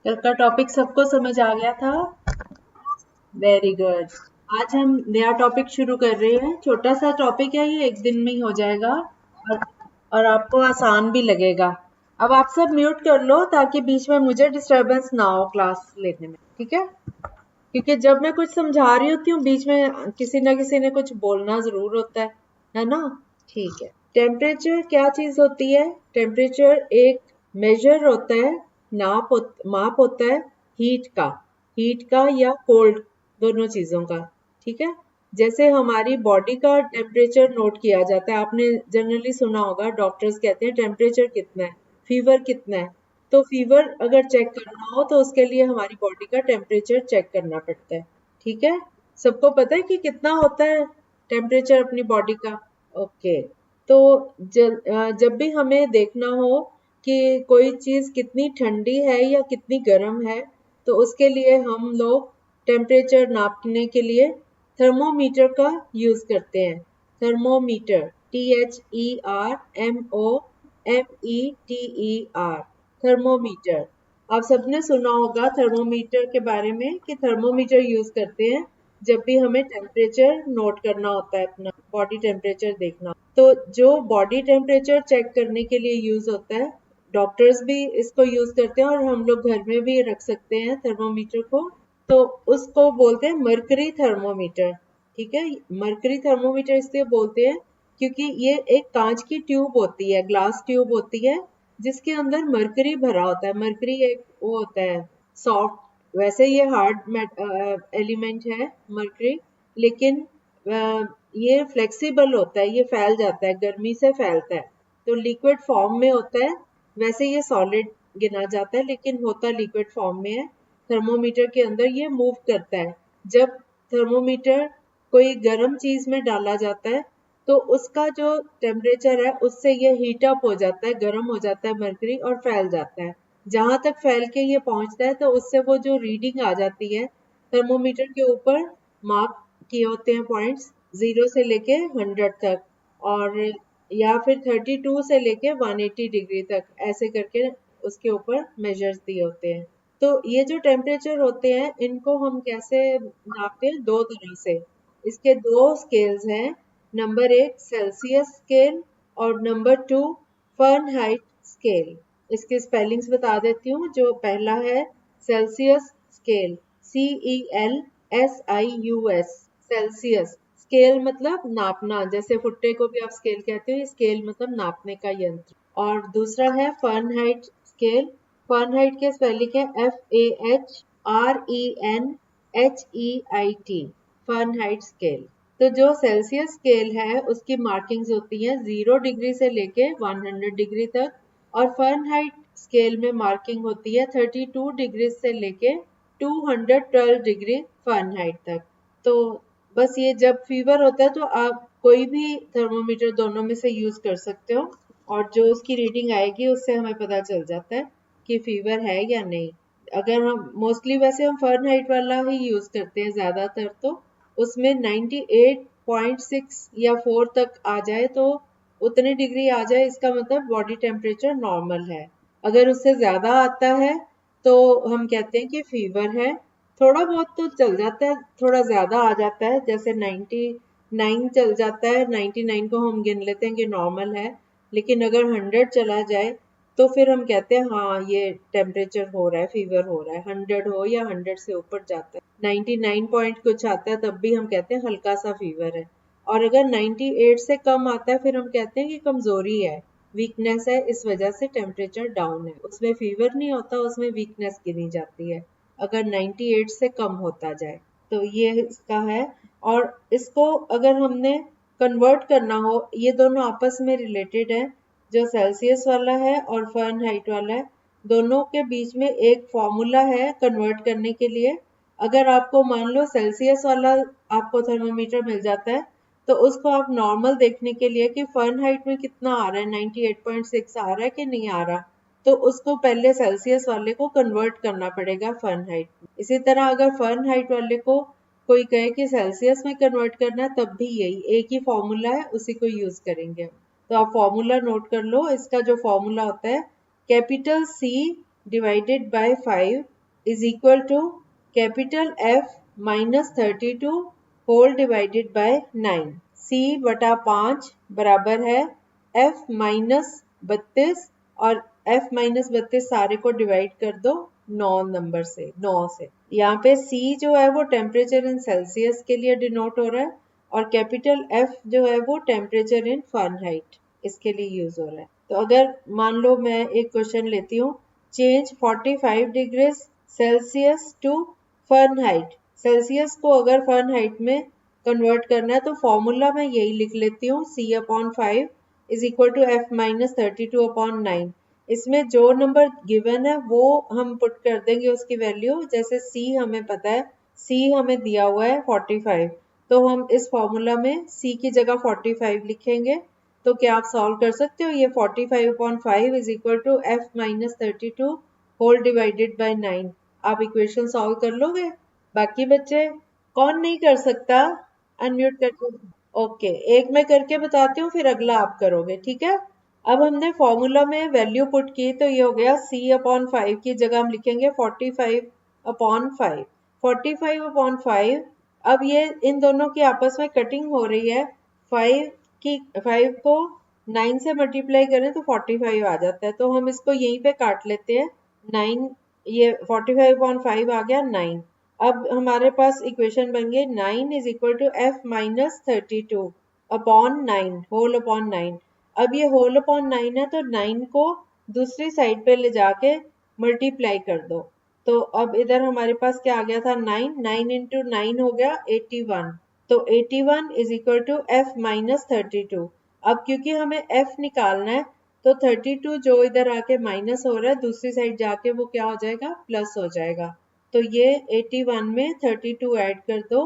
कल का टॉपिक सबको समझ आ गया था? Very good. आज हम नया टॉपिक शुरू कर रहे हैं। छोटा सा टॉपिक है, ये एक दिन में ही हो जाएगा और, और आपको आसान भी लगेगा। अब आप सब म्यूट कर लो ताकि बीच में मुझे डिस्टरबेंस ना हो क्लास लेने में, ठीक है? क्योंकि जब मैं कुछ समझा रही होती हूँ बीच में किसी ना किसी ने कुछ बोलना जरूर होता है ना? ठीक है। टेम्परेचर क्या चीज होती है? टेम्परेचर एक मेजर होता है, माप होता है हीट का या कोल्ड, दोनों चीजों का। ठीक है। जैसे हमारी बॉडी का टेम्परेचर नोट किया जाता है, आपने जनरली सुना होगा, डॉक्टर्स कहते हैं टेम्परेचर कितना है, फीवर कितना है। तो फीवर अगर चेक करना हो तो उसके लिए हमारी बॉडी का टेम्परेचर चेक करना पड़ता है। ठीक है। सबको पता है कि कितना होता है टेम्परेचर अपनी बॉडी का? ओके। तो जब भी हमें देखना हो कि कोई चीज कितनी ठंडी है या कितनी गर्म है, तो उसके लिए हम लोग टेम्परेचर नापने के लिए थर्मोमीटर का यूज करते हैं। Thermometer, THERMOMETER, thermometer. आप सबने सुना होगा थर्मोमीटर के बारे में कि थर्मोमीटर यूज करते हैं जब भी हमें टेम्परेचर नोट करना होता है, अपना बॉडी टेम्परेचर देखना। तो जो बॉडी टेम्परेचर चेक करने के लिए यूज होता है, डॉक्टर्स भी इसको यूज करते हैं और हम लोग घर में भी रख सकते हैं थर्मोमीटर को। तो उसको बोलते हैं मर्करी थर्मोमीटर। ठीक है। मर्करी थर्मोमीटर इसलिए बोलते हैं क्योंकि ये एक कांच की ट्यूब होती है, ग्लास ट्यूब होती है, जिसके अंदर मरकरी भरा होता है। मरकरी एक वो होता है सॉफ्ट, वैसे ये हार्ड एलिमेंट है मरकरी, लेकिन ये फ्लेक्सिबल होता है, ये फैल जाता है, गर्मी से फैलता है। तो लिक्विड फॉर्म में होता है, वैसे ये सॉलिड गिना जाता है लेकिन होता लिक्विड फॉर्म में है। थर्मोमीटर के अंदर ये मूव करता है। जब थर्मोमीटर कोई गर्म चीज में डाला जाता है तो उसका जो टेम्परेचर है उससे ये हीट अप हो जाता है, गर्म हो जाता है मरकरी और फैल जाता है। जहां तक फैल के ये पहुंचता है तो उससे वो जो रीडिंग आ जाती है, थर्मोमीटर के ऊपर मार्क किए होते हैं पॉइंट्स, 0 से लेके 100 तक, और या फिर 32 से लेके 180 डिग्री तक, ऐसे करके उसके ऊपर मेजर्स दिए होते हैं। तो ये जो टेम्परेचर होते हैं इनको हम कैसे नापते हैं? दो तरह से। इसके दो स्केल्स हैं। नंबर 1 सेल्सियस स्केल और नंबर 2 फ़ारेनहाइट स्केल। इसके स्पेलिंग्स बता देती हूँ। जो पहला है Celsius scale, CELSIUS, Celsius. Scale मतलब नापना, जैसे फुट्टे को भी आप स्केल कहते हो, स्केल मतलब नापने का यंत्र। और दूसरा है फ़ारेनहाइट स्केल। फ़ारेनहाइट के स्पेलिंग है FAHRENHEIT, फ़ारेनहाइट स्केल। तो जो सेल्सियस स्केल है उसकी मार्किंग्स होती हैं 0 डिग्री से लेके 100 डिग्री तक, और फ़ारेनहाइट स्केल में मार्किंग होती है 32 डिग्री से लेके 212 डिग्री फ़ारेनहाइट तक। तो बस ये जब फीवर होता है तो आप कोई भी थर्मोमीटर दोनों में से यूज कर सकते हो, और जो उसकी रीडिंग आएगी उससे हमें पता चल जाता है कि फीवर है या नहीं। अगर हम मोस्टली, वैसे हम फ़ारेनहाइट वाला ही यूज करते हैं ज्यादातर, तो उसमें 98.6 या 4 तक आ जाए तो, उतनी डिग्री आ जाए, इसका मतलब बॉडी टेम्परेचर नॉर्मल है। अगर उससे ज्यादा आता है तो हम कहते हैं कि फीवर है। थोड़ा बहुत तो चल जाता है, थोड़ा ज्यादा आ जाता है, जैसे 99 चल जाता है, 99 को हम गिन लेते हैं कि नॉर्मल है। लेकिन अगर 100 चला जाए तो फिर हम कहते हैं हाँ ये टेम्परेचर हो रहा है, फीवर हो रहा है। 100 हो या 100 से ऊपर जाता है, 99 पॉइंट कुछ आता है, तब भी हम कहते हैं हल्का सा फीवर है। और अगर 98 से कम आता है फिर हम कहते हैं कि कमजोरी है, वीकनेस है, इस वजह से टेम्परेचर डाउन है। उसमें फीवर नहीं होता, उसमें वीकनेस गिनी जाती है अगर 98 से कम होता जाए। तो ये इसका है। और इसको अगर हमने कन्वर्ट करना हो, ये दोनों आपस में रिलेटेड है, जो सेल्सियस वाला है और फ़ारेनहाइट वाला है, दोनों के बीच में एक फॉर्मूला है कन्वर्ट करने के लिए। अगर आपको मान लो सेल्सियस वाला आपको थर्मोमीटर मिल जाता है, तो उसको आप नॉर्मल देखने के लिए कि फ़ारेनहाइट में कितना आ रहा है, 98.6 आ रहा है कि नहीं आ रहा, तो उसको पहले सेल्सियस वाले को कन्वर्ट करना पड़ेगा फ़ारेनहाइट में। इसी तरह अगर फ़ारेनहाइट वाले को कोई कहे कि सेल्सियस में कन्वर्ट करना है, तब भी यही एक ही फॉर्मूला है, उसी को यूज करेंगे। तो आप फॉर्मूला नोट कर लो। इसका जो फॉर्मूला होता है, capital C divided by 5 is equal to capital F minus 32 whole divided by 9। C बटा 5 बराबर है F माइनस 32 और F माइनस 32 सारे को डिवाइड कर दो 9 नंबर से 9 से। यहाँ पे C जो है वो टेम्परेचर इन सेल्सियस के लिए डिनोट हो रहा है और कैपिटल F जो है वो टेम्परेचर इन फ़ारेनहाइट इसके लिए यूज हो रहा है। तो अगर मान लो मैं एक क्वेश्चन लेती हूँ, change 45 degree Celsius to Fahrenheit. Celsius को अगर फ़ारेनहाइट में कन्वर्ट करना है तो फॉर्मूला मैं यही लिख लेती हूँ, C upon 5 is equal to F minus 32 upon 9। इसमें जो नंबर गिवन है वो हम पुट कर देंगे उसकी वैल्यू। जैसे C हमें पता है, C हमें दिया हुआ है 45, तो हम इस फॉर्मूला में C की जगह 45 लिखेंगे। तो क्या आप सॉल्व कर सकते हो? ये 45 upon 5 is equal to F minus 32 whole divided by 9। आप इक्वेशन सॉल्व कर लोगे? बाकी बच्चे कौन नहीं कर सकता? अनम्यूट करके। ओके, एक मैं करके बताती हूँ फिर अगला आप करोगे, ठीक है? अब हमने फॉर्मूला में वैल्यू पुट की तो ये हो गया C अपॉन 5 की जगह हम लिखेंगे 45 अपॉन 5। 45 अपॉन 5, अब ये इन दोनों की आपस में कटिंग हो रही है। 5 को 9 से मल्टीप्लाई करें तो 45 आ जाता है, तो हम इसको यहीं पे काट लेते हैं। 9, ये 45 अपॉन 5 आ गया 9। अब हमारे पास इक्वेशन बन गई 9 is equal to F minus 32 upon 9 whole upon 9। अब ये होल अपॉन 9 है तो 9 को दूसरी साइड पे ले जाके मल्टीप्लाई कर दो। तो अब इधर हमारे पास क्या आ गया था? 9 इंटू 9 हो गया 81। तो 81 is equal to F minus 32। अब क्योंकि हमें F निकालना है तो 32 जो इधर आके माइनस हो रहा है दूसरी साइड जाके वो क्या हो जाएगा? प्लस हो जाएगा। तो ये 81 में 32 ऐड कर दो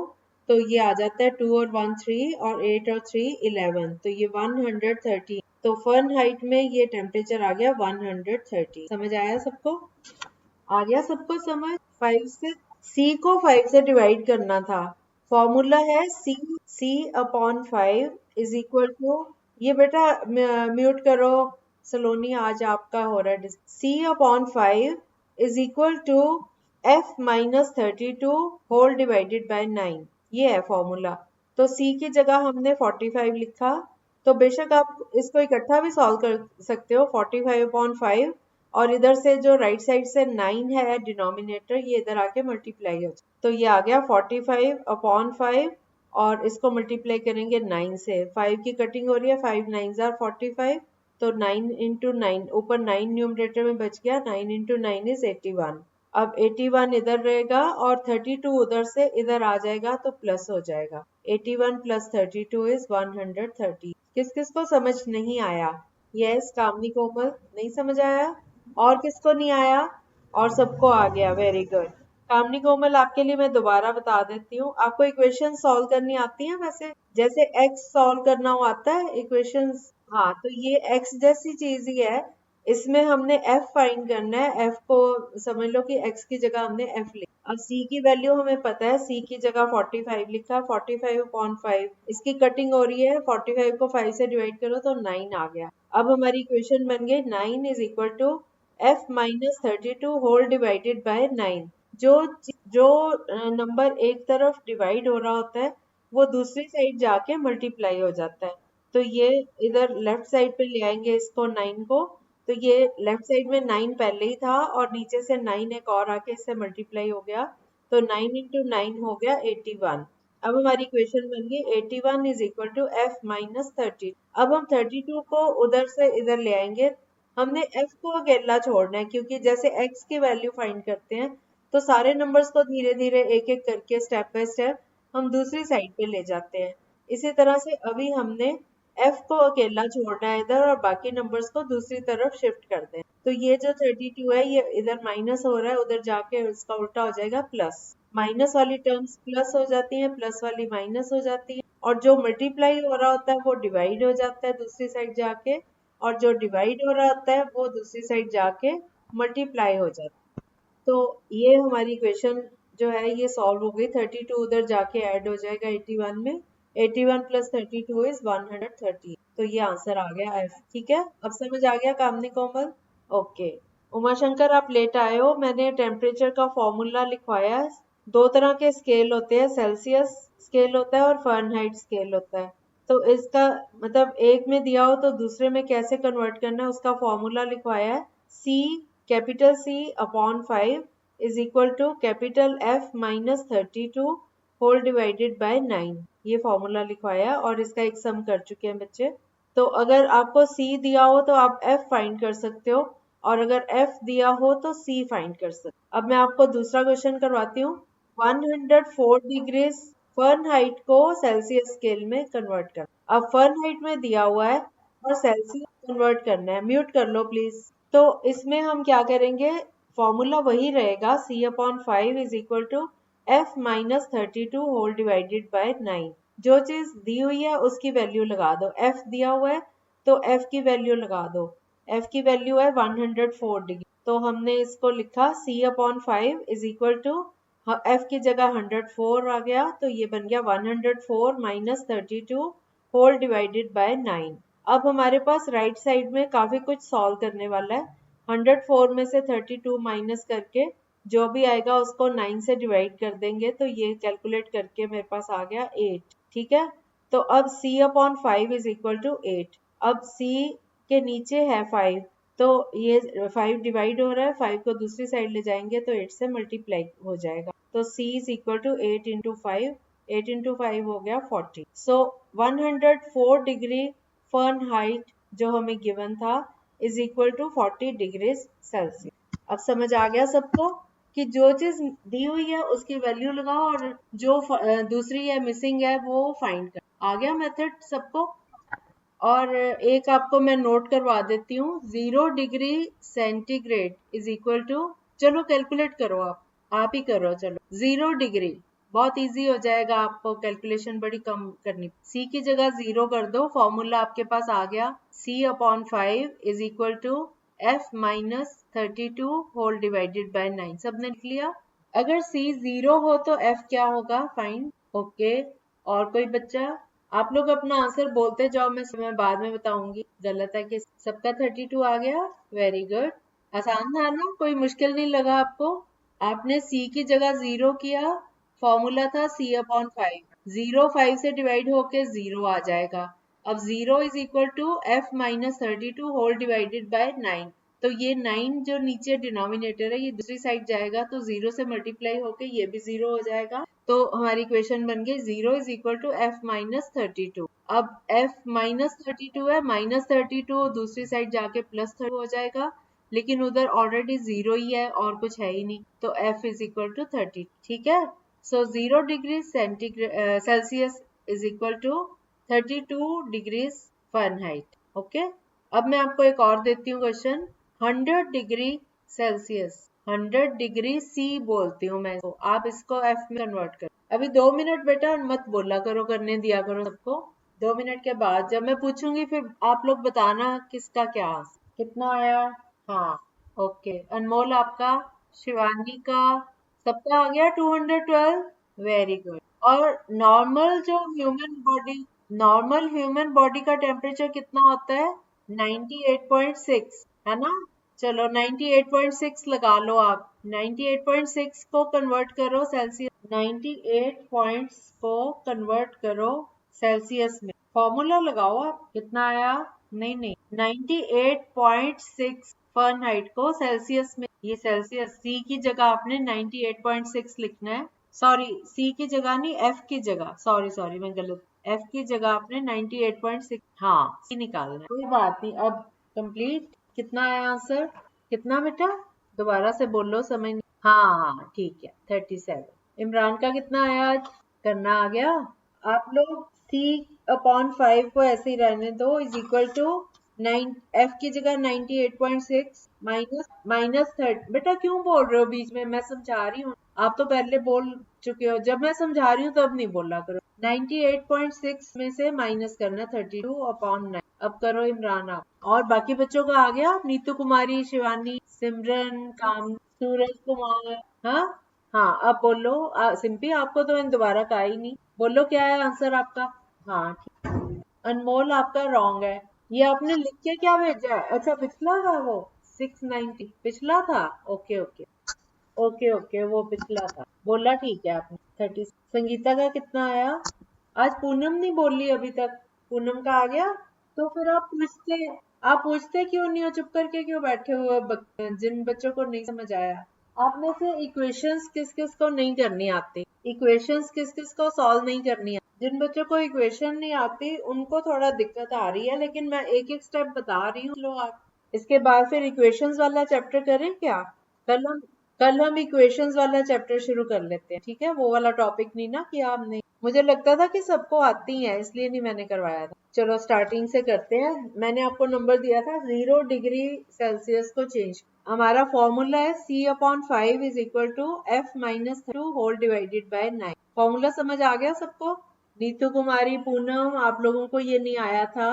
तो ये आ जाता है 2 और 1 3 और 8 और 3 11, तो ये 130। तो फ़ारेनहाइट में ये टेम्परेचर आ गया 130। समझ आया सबको? आ गया सबको समझ? 5 से C को 5 से डिवाइड करना था। फॉर्मूला है C upon 5 is equal to, ये बेटा म्यूट करो सलोनी, आज आपका हो रहा है। C upon 5 is equal to F minus 32 whole divided by 9। ये है फॉर्मूला। तो C की जगह हमने 45 लिखा, तो बेशक आप इसको इकट्ठा भी सॉल्व कर सकते हो। 45 अपॉन 5 और इधर से जो राइट साइड से 9 है डिनोमिनेटर, ये इधर आके मल्टीप्लाई हो जाए तो ये आ गया 45 अपॉन 5 और इसको मल्टीप्लाई करेंगे 9 से। 5 की कटिंग हो रही है, 5 9 जार 45, तो 9 इंटू 9, ऊपर 9 न्यूमरेटर में बच गया, 9 इंटू 9 इज 81। अब 81 इधर रहेगा और 32 उधर से इधर आ जाएगा तो प्लस हो जाएगा। 81 प्लस 32 इज 130। किस किस को समझ नहीं आया? यस, कामनी कोमल नहीं समझ आया? और किसको नहीं आया? और सबको आ गया, वेरी गुड। कामनी कोमल, आपके लिए मैं दोबारा बता देती हूँ। आपको इक्वेशन सॉल्व करनी आती है वैसे? जैसे x सॉल्व करना हो आता है इक्वेशंस? हाँ, तो ये x जैसी चीज ही है। इसमें हमने f फाइंड करना है। f को समझ लो कि x की जगह हमने f लिखा। अब c की वैल्यू हमें पता है, c की जगह 45 लिखा। 45 अपॉन 5, इसकी कटिंग हो रही है, 45 को 5 से डिवाइड करो तो 9 आ गया। अब हमारी इक्वेशन बन गई 9 is equal to F minus 32 whole divided by 9। जो नंबर एक तरफ डिवाइड हो रहा होता है वो दूसरी साइड जाके मल्टीप्लाई हो जाता है। तो ये इधर लेफ्ट साइड पे ले आएंगे इसको 9 को, तो ये लेफ्ट साइड में 9 पहले ही था और नीचे से 9 एक और आके इससे मल्टीप्लाई हो गया, तो 9 इंटू 9 हो गया 81। अब हमारी इक्वेशन बन गई 81 is equal to F minus 30। अब हम 32 को उधर से इधर ले आएंगे। हमने f को अकेला छोड़ना है क्योंकि जैसे x की वैल्यू फाइंड करते हैं तो सारे नंबर्स को धीरे धीरे एक एक करके स्टेप बाय स्टेप हम दूसरी साइड पे ले जाते हैं। इसी तरह से अभी हमने f को अकेला छोड़ना है इधर और बाकी नंबर्स को दूसरी तरफ शिफ्ट कर दें। तो ये जो 32 है ये इधर माइनस हो रहा है, उधर जाके इसका उल्टा हो जाएगा प्लस। माइनस वाली टर्म्स प्लस हो जाती हैं, प्लस वाली माइनस हो जाती है, और जो मल्टीप्लाई हो रहा होता है वो डिवाइड हो जाता है दूसरी साइड जाके, और जो डिवाइड हो रहा होता है वो दूसरी साइड जाके मल्टीप्लाई हो जाता है। तो ये हमारी इक्वेशन जो है ये सॉल्व हो गई। 32 उधर जाके ऐड हो जाएगा 81 में। 81 प्लस 32 इज 130। तो ये आंसर आ गया F। ठीक है, अब समझ आ गया कामनी कोमल? ओके, उमाशंकर आप लेट आए हो, मैंने टेम्परेचर का फॉर्मूला लिखवाया है। दो तरह के स्केल होते हैं, सेल्सियस स्केल होता है और फ़ारेनहाइट स्केल होता है। तो इसका मतलब एक में दिया हो तो दूसरे में कैसे कन्वर्ट करना है उसका फॉर्मूला लिखवाया है। C capital C upon 5 is equal to capital F minus 32 whole divided by 9, ये फॉर्मूला लिखवाया है और इसका एक सम कर चुके हैं बच्चे। तो अगर आपको C दिया हो तो आप F फाइंड कर सकते हो और अगर F दिया हो तो C फाइंड कर सकते हो। अब मैं आपको दूसरा क्वेश्चन करवाती हूँ। 104 डिग्रीज फ़ारेनहाइट को सेल्सियस स्केल में कन्वर्ट कर। अब फ़ारेनहाइट में दिया हुआ है और सेल्सियस कन्वर्ट करना है। म्यूट कर लो प्लीज। तो इसमें हम क्या करेंगे, फॉर्मूला वही रहेगा, C upon 5 is equal to F minus 32 whole divided by 9। जो चीज दी हुई है उसकी वैल्यू लगा दो। F दिया हुआ है तो F की वैल्यू लगा दो। F की वैल्यू है 104 डिग्री, तो हमने इसको लिखा C upon 5 is equal to F की जगह 104 आ गया तो ये बन गया 104 माइनस 32 होल डिवाइडेड बाय 9। अब हमारे पास राइट साइड में काफी कुछ सॉल्व करने वाला है। 104 में से 32 माइनस करके जो भी आएगा उसको 9 से डिवाइड कर देंगे तो ये कैलकुलेट करके मेरे पास आ गया 8। ठीक है, तो अब C upon 5 is equal to 8। अब C के नीचे है 5 तो ये 5 डिवाइड हो रहा है, 5 को दूसरी साइड ले जाएंगे तो 8 से मल्टीप्लाई हो जाएगा। तो C is equal to 8 into 5, 8 into 5 हो गया 40। सो 104 डिग्री फ़ारेनहाइट जो हमें गिवन था is equal to 40 degree Celsius. अब समझ आ गया सबको कि जो चीज दी हुई है उसकी वैल्यू लगाओ और जो दूसरी है मिसिंग है वो फाइंड कर। आ गया मेथड सबको। और एक आपको मैं नोट करवा देती हूँ, 0 degree centigrade is equal to, चलो कैलकुलेट करो, आप ही करो, चलो 0 डिग्री बहुत इजी हो जाएगा, आपको कैलकुलेशन बड़ी कम करनी। C की जगह 0 कर दो, फॉर्मूला आपके पास आ गया, C upon 5 is equal to F minus 32 whole divided by 9। सबने लिख लिया। अगर C 0 हो तो F क्या होगा, फाइंड। ओके, और कोई बच्चा? आप लोग अपना आंसर बोलते जाओ, मैं बाद में बताऊंगी। गलत है कि सबका 32 आ गया, वेरी गुड। आसान था ना, कोई मुश्किल नहीं लगा आपको? आपने C की जगह 0 किया, फॉर्मूला था C अपॉन 5, 0 5 से डिवाइड होके 0 आ जाएगा। अब 0 is equal to F minus 32 whole divided by 9। तो ये 9 जो नीचे डिनोमिनेटर है ये दूसरी साइड जाएगा तो 0 से मल्टीप्लाई होके ये भी 0 हो जाएगा। तो हमारी इक्वेशन बन गई 0 is equal to F minus 32। अब F माइनस 32 है, माइनस 32 दूसरी साइड जाके प्लस 30 हो जाएगा, लेकिन उधर ऑलरेडी 0 ही है और कुछ है ही नहीं, तो F इज इक्वल टू 30। ठीक है, so 0 degree Celsius is equal to 32 degrees Fahrenheit. Okay, अब मैं आपको एक और देती हूँ question. 100 degree Celsius, 100 degree C बोलती हूँ मैं, तो आप इसको F में कन्वर्ट करो। अभी 2 मिनट बेटा मत बोला करो, करने दिया करो सबको। 2 मिनट के बाद जब मैं पूछूंगी फिर आप लोग बताना किसका क्या आंसर कितना आया। हाँ, ओके, अनमोल आपका, शिवानी का, सबका आ गया 212, वेरी गुड। और नॉर्मल ह्यूमन बॉडी का टेम्परेचर कितना होता है, 98.6 है ना। चलो 98.6 लगा लो आप, 98.6 को कन्वर्ट करो सेल्सियस, 98 को कन्वर्ट करो सेल्सियस में, फॉर्मूला लगाओ आप, कितना आया, नहीं नहीं 98.6 फ़ारेनहाइट को सेल्सियस में, ये सेल्सियस, C की जगह आपने 98.6 लिखना है। सॉरी, C की जगह नहीं, F की जगह, सॉरी मैं गलत, F की जगह आपने 98.6, हाँ C निकालना है, कोई बात नहीं। अब कंप्लीट, कितना आया आंसर, कितना बेटा, दोबारा से बोलो, समझ नहीं। हाँ ठीक है, 37। इमरान का कितना आया आज, करना आ गया। आप लोग C अपॉन 5 को ऐसे ही रहने दो, इज इक्वल टू 9, F की जगह 98.6 माइनस 30। बेटा क्यों बोल रहे हो बीच में, मैं समझा रही हूँ, आप तो पहले बोल चुके हो, जब मैं समझा रही हूँ तब नहीं बोला करो। 98.6 में से माइनस करना 32 अपॉन 9। अब करो इमरान आप, और बाकी बच्चों का आ गया, नीतू कुमारी, शिवानी, सिमरन, काम, सूरज कुमार, हाँ हाँ, अब बोलो। सिंपी आपको तो मैंने दोबारा कहा ही नहीं, बोलो क्या है आंसर आपका। हाँ ठीक, अनमोल आपका रॉन्ग है, ये आपने लिख के क्या भेजा है, अच्छा पिछला था वो 690 पिछला था। ओके ओके ओके ओके, वो पिछला था, बोला ठीक है आपने। 30। संगीता का कितना आया? आज पूनम नहीं बोली अभी तक, पूनम का आ गया? तो फिर आप पूछते क्यों नहीं हो? चुप करके क्यों बैठे हुए हो? जिन बच्चों को नहीं समझ आया, आप में से इक्वेशंस किस किस को नहीं करनी आती? इक्वेशंस किस किस को सॉल्व नहीं करनी आती? जिन बच्चों को इक्वेशन नहीं आती उनको थोड़ा दिक्कत आ रही है, लेकिन मैं एक एक स्टेप बता रही हूँ। लो आप इसके बाद फिर इक्वेशंस वाला चैप्टर करें क्या? कल हम कल हम इक्वेशंस वाला चैप्टर शुरू कर लेते हैं, ठीक है? वो वाला टॉपिक नहीं ना किया आपने। मुझे लगता था कि सबको आती है, इसलिए नहीं मैंने करवाया था। चलो स्टार्टिंग से करते हैं। मैंने आपको नंबर दिया था 0 डिग्री सेल्सियस को चेंज। हमारा फॉर्मूला है C/5 is equal to F-2 whole divided by 9। Formula समझ आ गया सबको? नीतू कुमारी, पूनम, आप लोगों को ये नहीं आया था।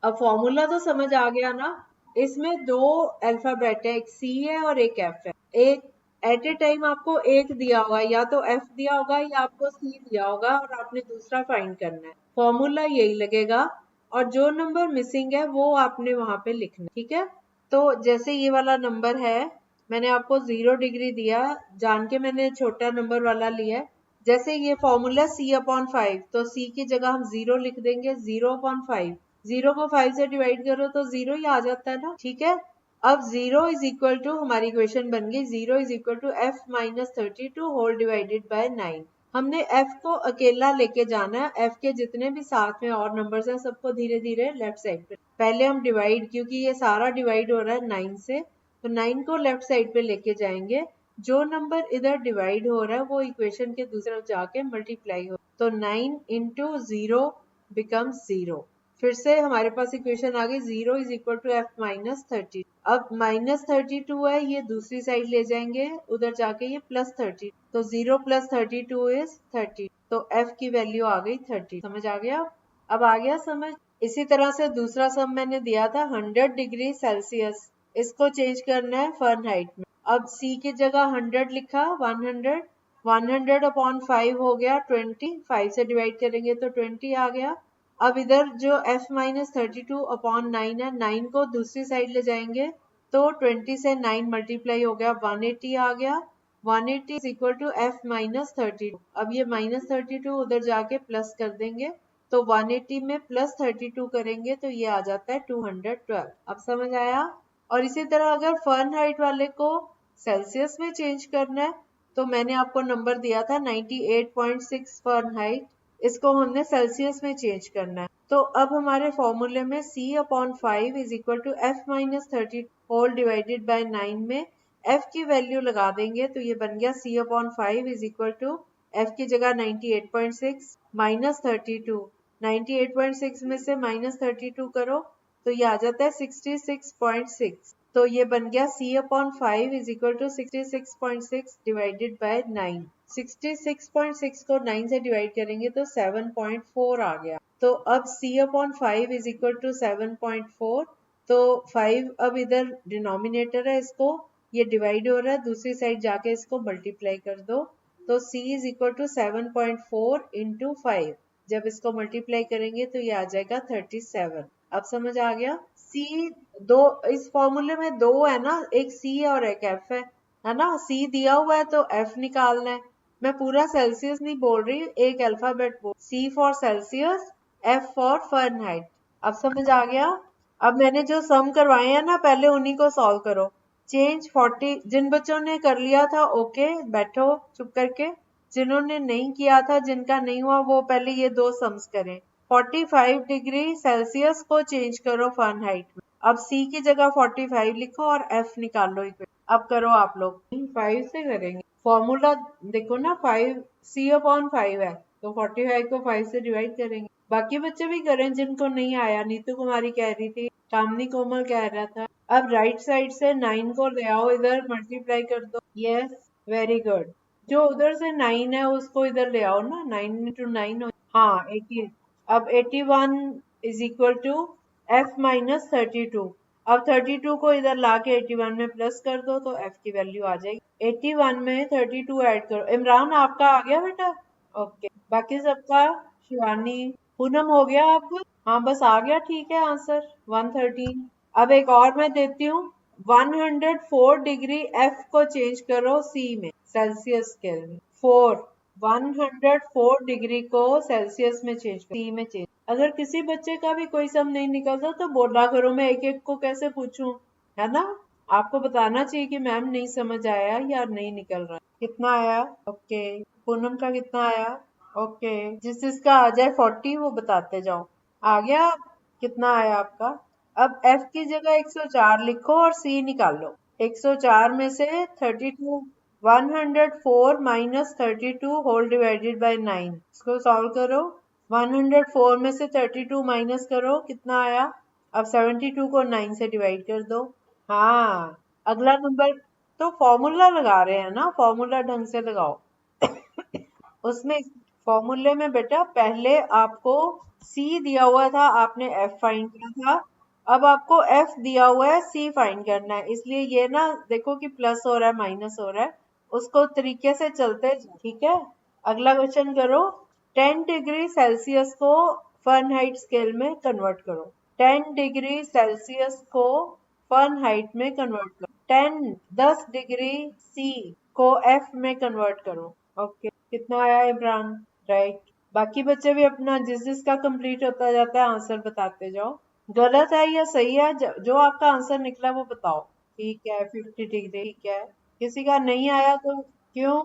अब फॉर्मूला तो समझ आ गया ना? इसमें दो अल्फाबेट है, एक C है और एक F है। एक एट ए टाइम आपको एक दिया होगा, या तो F दिया होगा या आपको C दिया होगा, और आपने दूसरा फाइंड करना है। फॉर्मूला यही लगेगा, और जो नंबर मिसिंग है वो आपने वहां पे लिखना है, ठीक है? तो जैसे ये वाला नंबर है, मैंने आपको 0 डिग्री दिया, जान के मैंने छोटा नंबर वाला लिया है। जैसे ये फॉर्मूला C/5, तो C की जगह हम 0 लिख देंगे। 0/5, 0 को 5 से डिवाइड करो तो 0 ही आ जाता है ना, ठीक है? अब 0 इज इक्वल टू, हमारी इक्वेशन बन गई 0 is equal to F-32 whole divided by 9। हमने F को अकेला लेके जाना है। F के जितने भी साथ में और नंबर्स हैं सबको धीरे धीरे लेफ्ट साइड पे, पहले हम डिवाइड, क्योंकि ये सारा डिवाइड हो रहा है 9 से, तो 9 को लेफ्ट साइड पे लेके जाएंगे। जो नंबर इधर डिवाइड हो रहा है वो इक्वेशन के दूसरी तरफ जाके मल्टीप्लाई हो, तो 9 इंटू 0 बिकम्स 0। फिर से हमारे पास इक्वेशन आ गई 0 इज इक्वल टू F-30। अब -32 है, ये दूसरी साइड ले जाएंगे, उधर जाके ये +30, तो 0 + 32 इज 30, तो F की वैल्यू आ गई 30। समझ आ गया? अब आ गया समझ? इसी तरह से दूसरा सम मैंने दिया था 100 डिग्री सेल्सियस, इसको चेंज करना है फ़ारेनहाइट में। अब C की जगह 100 लिखा, 100, 100/5 हो गया 20, 5 से डिवाइड करेंगे तो 20 आ गया। अब इधर जो F-32/9 है, 9 को दूसरी साइड ले जाएंगे, तो 20 से 9 मल्टीप्लाई हो गया, 180 आ गया। 180 इज इक्वल टू F-32। अब ये -32 उधर जाके प्लस कर देंगे, तो 180 में +32 करेंगे तो ये आ जाता है 212। अब समझ आया? और इसी तरह अगर फ़ारेनहाइट वाले को सेल्सियस में चेंज करना है, तो मैंने आपको नंबर दिया था 98.6 फ़ारेनहाइट, इसको हमने सेल्सियस में चेंज करना है। तो अब हमारे फॉर्मूले में C/5 is equal to F-30 whole divided by 9 में F की वैल्यू लगा देंगे, तो ये बन गया C/5 is equal to F की जगह 98.6 -32, 98.6 में से -32 करो तो ये आ जाता है 66.6। तो ये बन गया C/5 is equal to 66.6 divided by 9। 66.6 को 9 से डिवाइड करेंगे तो 7.4 आ गया। तो अब C/5 इज इक्वल टू 7.4, तो 5 अब इधर डिनोमिनेटर है, इसको ये डिवाइड हो रहा है, दूसरी साइड जाके इसको मल्टीप्लाई कर दो, तो C is equal to 7.4 into 5। जब इसको मल्टीप्लाई करेंगे तो ये आ जाएगा 37। अब समझ आ गया? C दो, इस फॉर्मूले में दो है ना, एक C और एक F है ना? C दिया हुआ है तो F निकालना है। मैं पूरा सेल्सियस नहीं बोल रही, एक अल्फाबेट बोल, C for Celsius, F for Fahrenheit. अब समझ आ गया? अब मैंने जो सम करवाए हैं ना, पहले उन्हीं को सॉल्व करो। चेंज 40, जिन बच्चों ने कर लिया था ओके बैठो चुप करके, जिन्होंने नहीं किया था, जिनका नहीं हुआ, वो पहले ये दो सम्स करें। 45 डिग्री सेल्सियस को चेंज करो फ़ारेनहाइट में। अब C की जगह 45 लिखो और F निकालो इक्वेशन। अब करो आप लोग, 5 से करेंगे। फॉर्मूला देखो ना, 5 C/5 है, तो 45 को 5 से डिवाइड करेंगे। बाकी बच्चे भी करें जिनको नहीं आया। नीतू कुमारी कह रही थी, कामनी कोमल कह रहा था। अब राइट साइड से 9 को ले आओ, इधर मल्टीप्लाई कर दो। Yes, very good. जो उधर से 9 है उसको इधर ले आओ ना, 9 इंटू 9, हाँ 18। अब 81 इज इक्वल टू F-32। अब 32 को इधर लाके 81 में प्लस कर दो तो F की वैल्यू आ जाएगी। 81 में 32 ऐड करो। इमरान आपका आ गया बेटा? ओके, बाकी सबका? शिवानी, पूनम हो गया आपका? हाँ बस आ गया, ठीक है आंसर 113। अब एक और मैं देती हूँ, 104 डिग्री एफ को चेंज करो सी में, सेल्सियस स्केल में। 104 डिग्री को सेल्सियस में चेंज करो, सी में चेंज। अगर किसी बच्चे का भी कोई सम नहीं निकलता तो बोला करो, मैं एक एक को कैसे पूछूं, है ना। आपको बताना चाहिए कि मैम नहीं समझ आया या नहीं निकल रहा। कितना आया? ओके। पूनम का कितना आया? ओके। जिस जिसका आ जाए 40 वो बताते जाओ। आ गया? कितना आया आपका? अब f की जगह 104 लिखो और c निकालो। 104 में से 32, 104 माइनस 32 होल डिवाइडेड बाय 9, इसको सॉल्व करो। 104 में से 32 माइनस करो, कितना आया? अब 72 को 9 से डिवाइड कर दो। हाँ, अगला नंबर तो फॉर्मूला लगा रहे हैं ना, फॉर्मूला ढंग से लगाओ। उसमें फॉर्मूले में बेटा पहले आपको C दिया हुआ था, आपने F फाइंड किया था। अब आपको F दिया हुआ है, C फाइंड करना है। इसलिए ये ना देखो कि प्लस हो रहा है माइनस हो रहा है, उसको तरीके से चलते, ठीक है। अगला क्वेश्चन करो। 10 डिग्री सेल्सियस को फ़ारेनहाइट स्केल में कन्वर्ट करो। 10 डिग्री सेल्सियस को फ़ारेनहाइट में कन्वर्ट करो। 10 डिग्री C को F में कन्वर्ट करो। ओके, कितना आया इमरान? राइट। बाकी बच्चे भी अपना जिस जिसका कंप्लीट होता जाता है आंसर बताते जाओ। गलत है या सही है, जो आपका आंसर निकला वो बताओ। ठीक है, 50 डिग्री, ठीक है। किसी का नहीं आया तो क्यों?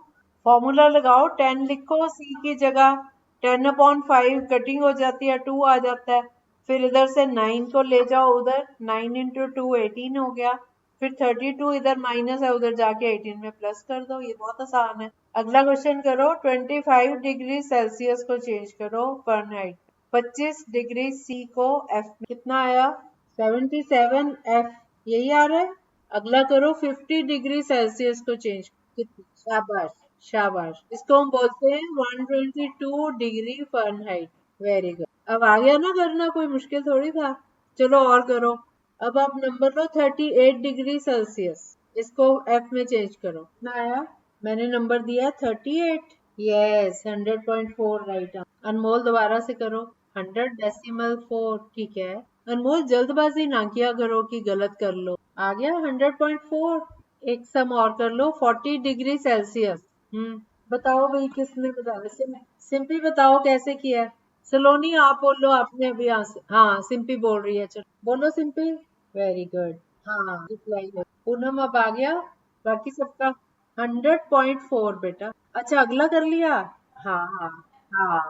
फॉर्मूला लगाओ, 10 लिखो सी की जगह, 10/5 कटिंग हो जाती है, 2 आ जाता है। फिर इधर से 9 को ले जाओ उधर, 9 इंटू 2 18 हो गया। फिर 32 इधर माइनस है, उधर जाके 18 में प्लस कर दो। ये बहुत आसान है। अगला क्वेश्चन करो। 25 डिग्री सेल्सियस को चेंज करो फ़ारेनहाइट। 25 डिग्री सी को एफ में, कितना आया? 77 एफ, यही आ रहा है। अगला करो 50 डिग्री सेल्सियस को चेंज, शाबाश शाबाश। इसको हम बोलते हैं 122 डिग्री फ़ारेनहाइट। Very good. अब आ गया ना करना, कोई मुश्किल थोड़ी था। चलो और करो। अब आप नंबर लो 38 डिग्री सेल्सियस, इसको एफ में चेंज करो। कितना आया? मैंने नंबर दिया 38। Yes, 100.4 right. अनमोल दोबारा से करो। 100.4, ठीक है। अनमोल जल्दबाजी ना किया करो कि गलत कर लो। आ गया 100.4। एक सम और कर लो, 40 डिग्री सेल्सियस। बताओ भाई, किसने बताया? सिंपी बताओ कैसे किया है। सलोनी आप बोलो, आपने अभी आंसर, हाँ सिंपी बोल रही है, चलो बोलो सिंपी। Very good. हाँ रिप्लाई है। पूनम अब आ गया बाकी सबका? 100.4 बेटा। अच्छा अगला कर लिया। हाँ हाँ हाँ,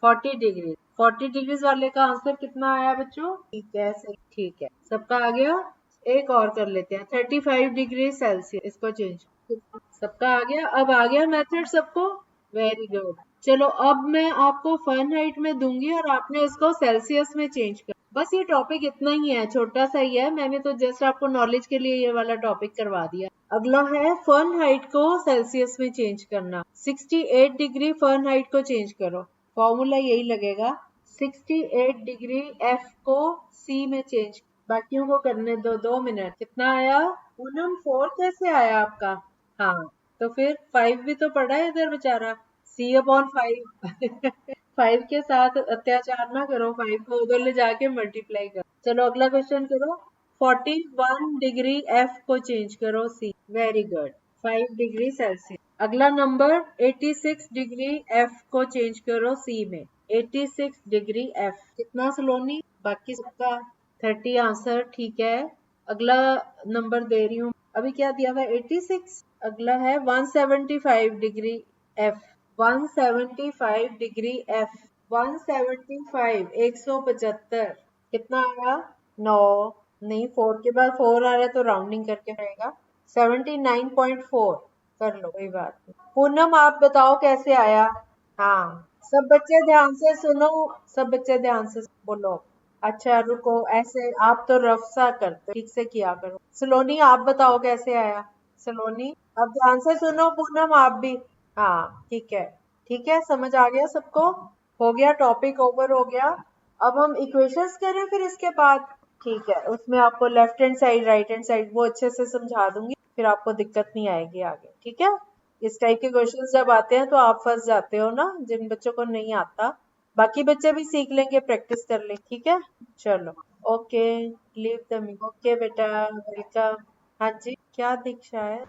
40 डिग्री। 40 डिग्रीज वाले का आंसर कितना आया बच्चों? ठीक है, सही, ठीक है, सबका आ गया। एक और कर लेते हैं, 35 डिग्री सेल्सियस, इसको चेंज। सबका आ गया? अब आ गया मेथड सबको? Very good. चलो अब मैं आपको फ़ारेनहाइट में दूंगी और आपने इसको सेल्सियस में चेंज कर। बस ये टॉपिक इतना ही है, छोटा सा ही है। मैंने तो जस्ट आपको नॉलेज के लिए ये वाला टॉपिक करवा दिया। अगला है फ़ारेनहाइट को सेल्सियस में चेंज करना। 68 डिग्री फ़ारेनहाइट को चेंज करो। फॉर्मूला यही लगेगा। 68 डिग्री एफ को सी में चेंज। बाकियों को करने दो 2 मिनट। कितना आया? पूनम 4 कैसे आया आपका? हाँ, तो फिर 5 भी तो पड़ा है इधर बेचारा। C/5। 5 के साथ अत्याचार ना करो, 5 को उधर ले जाके मल्टीप्लाई करो। चलो अगला क्वेश्चन करो। 41 डिग्री एफ को चेंज करो C. Very good. 5 degree Celsius. अगला नंबर 86 डिग्री एफ को चेंज करो सी में। 86 डिग्री एफ, कितना सलोनी? बाकी सबका 30 आंसर, ठीक है। अगला नंबर दे रही हूँ, अभी क्या दिया हुआ है? 86। अगला है 175 डिग्री एफ। 175 डिग्री एफ, 175, 175, कितना आया? 9, नहीं 4 के बाद 4 आ रहा है तो राउंडिंग करके रहेगा। 79.4 कर लो, कोई बात नहीं। पूनम आप बताओ कैसे आया? हाँ, सब बच्चे ध्यान से सुनो, सब बच्चे ध्यान से बोलो। अच्छा रुको, ऐसे आप तो रफ सा करते हो, ठीक से किया करो। सलोनी आप बताओ कैसे आया? सलोनी अब ध्यान से सुनो, पूनम आप भी। हाँ ठीक है, ठीक है, समझ आ गया सबको? हो गया, टॉपिक ओवर हो गया। अब हम इक्वेशंस करें फिर इसके बाद। ठीक है, उसमें आपको left hand side right hand side वो अच्छे से समझा दूंगी, फिर आपको दिक्कत नहीं आएगी आगे, ठीक है। इस टाइप के क्वेश्चंस जब आते हैं तो आप फंस जाते हो ना, जिन बच्चों को नहीं आता। बाकी बच्चे भी सीख लेंगे, प्रैक्टिस कर ले, ठीक है। चलो okay, leave the me. Okay बेटा, वेलकम। हाँ जी, क्या दीक्षा है?